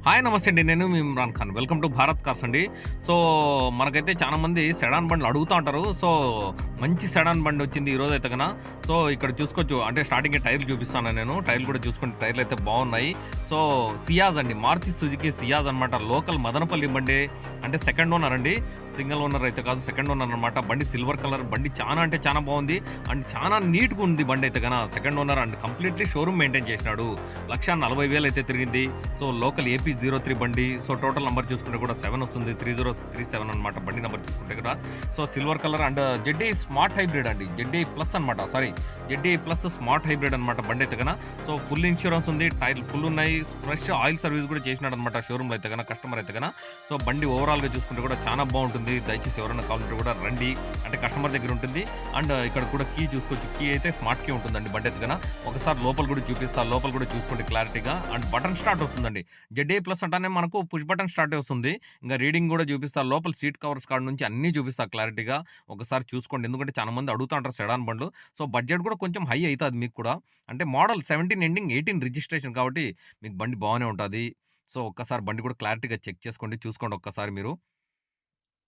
Hi నమస్తే అండి. నేను మీ Imran Khan. Welcome to Bharat cars అండి. సో, మనకైతే చాలా మంది సెడాన్ బండ్లు అడుగుతా ఉంటారు. సో, మంచి సెడాన్ బండి వచ్చింది ఈరోజైతే గన. సో, ఇక్కడ చూసుకోవచ్చు. అంటే స్టార్టింగే టైర్లు చూపిస్తాను నేను. టైర్లు కూడా చూసుకోండి. టైర్లు అయితే బాగున్నాయి. సో, సియాజ్ అండి. మారుతి సుజుకి సియాజ్ అనమాట. లోకల్ మదనపల్లి బండి. అంటే సెకండ్ ఓనర్ అండి. సింగిల్ ఓనర్ అయితే కాదు, సెకండ్ ఓనర్ అనమాట. బండి సిల్వర్ కలర్ బండి చాలా అంటే చాలా బాగుంది. అండ్ చాలా నీట్‌గా ఉంది బండి అయితే గన. Second owner and completely showroom maintain చేసినాడు. 1,40,000 అయితే తిరిగింది. సో, లోకల్ ఏపీ 03 బండి. సో, టోటల్ నంబర్ చూసుకుంటే కూడా 7 వస్తుంది. 3037 అనమాట బండి నంబర్ చూసుకుంటే కూడా. So, silver colour and ZDi smart hybrid అండి. జెడ్డీ ప్లస్ అనమాట. Sorry, ZDi plus smart hybrid అనమాట బండి అయితే గన. సో, ఫుల్ ఇన్సూరెన్స్ ఉంది. టైర్లు ఫుల్ ఉన్నాయి. ఫ్రెష్ ఆయిల్ సర్వీస్ కూడా చేసినాడు అనమాట షోరూమ్‌లో అయితే గన, కస్టమర్ అయితే గన. సో, బండి ఓవరాల్‌గా చూసుకుంటే కూడా చాలా బాగుంటుంది. దయచేసి ఎవరైనా కావాలంటే కూడా రండి. అంటే కస్టమర్ దగ్గర ఉంటుంది. అండ్ ఇక్కడ కూడా కీ చూసుకోవచ్చు. కీ అయితే స్మార్ట్ కీ ఉంటుందండి బండి అయితే గన. ఒకసారి లోపల కూడా చూపిస్తా. లోపల కూడా చూసుకోండి క్లారిటీగా. అండ్ బటన్ స్టార్ట్ వస్తుందండి. జెడ్ఏ ప్లస్ అంటానే మనకు పుష్ బటన్ స్టార్ట్ వస్తుంది. ఇంకా రీడింగ్ కూడా చూపిస్తా. లోపల సీట్ కవర్స్ కాడ నుంచి అన్నీ చూపిస్తా క్లారిటీగా. ఒకసారి చూసుకోండి. ఎందుకంటే చాలా మంది అడుగుతా ఉంటారు సెడాన్ బండ్లు. సో, బడ్జెట్ కూడా కొంచెం హై అయితది మీకు కూడా. అంటే మోడల్ 17 ఎండింగ్ 18 రిజిస్ట్రేషన్ కాబట్టి మీకు బండి బాగానే ఉంటది. సో, ఒక్కసారి బండి కూడా క్లారిటీగా చెక్ చేసుకోండి. చూసుకోండి ఒక్కసారి మీరు.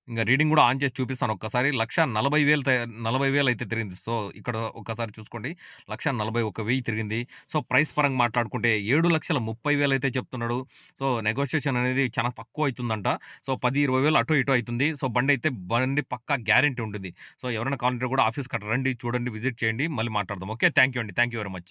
ఇంక రీడింగ్ గూడా ఆన్ చేసి చూపిస్తాను ఒక్కసారి. 1,40,000 అయితే తిరిగింది. సో, ఇక్కడ ఒక్కసారి చూసుకోండి. 1,41,000 తిరిగింది. సో, ప్రైస్ పరంగా మాట్లాడుకుంటే 7,30,000 అయితే చెప్తున్నాడు. సో, నెగోషియేషన్ అనేది చాలా తక్కువ అయితుందంట. సో, 10, 20,000 అటు ఇటు అయితుంది. సో, బండి పక్కా గ్యారంటీ ఉంటుంది. సో, ఎవరైనా కావాలంటే కూడా ఆఫీస్‌కి అట్లా రండి, చూడండి, విజిట్ చేయండి. మళ్ళీ మాట్లాడదాం. ఓకే. థాంక్ యూ అండి. Thank you very much.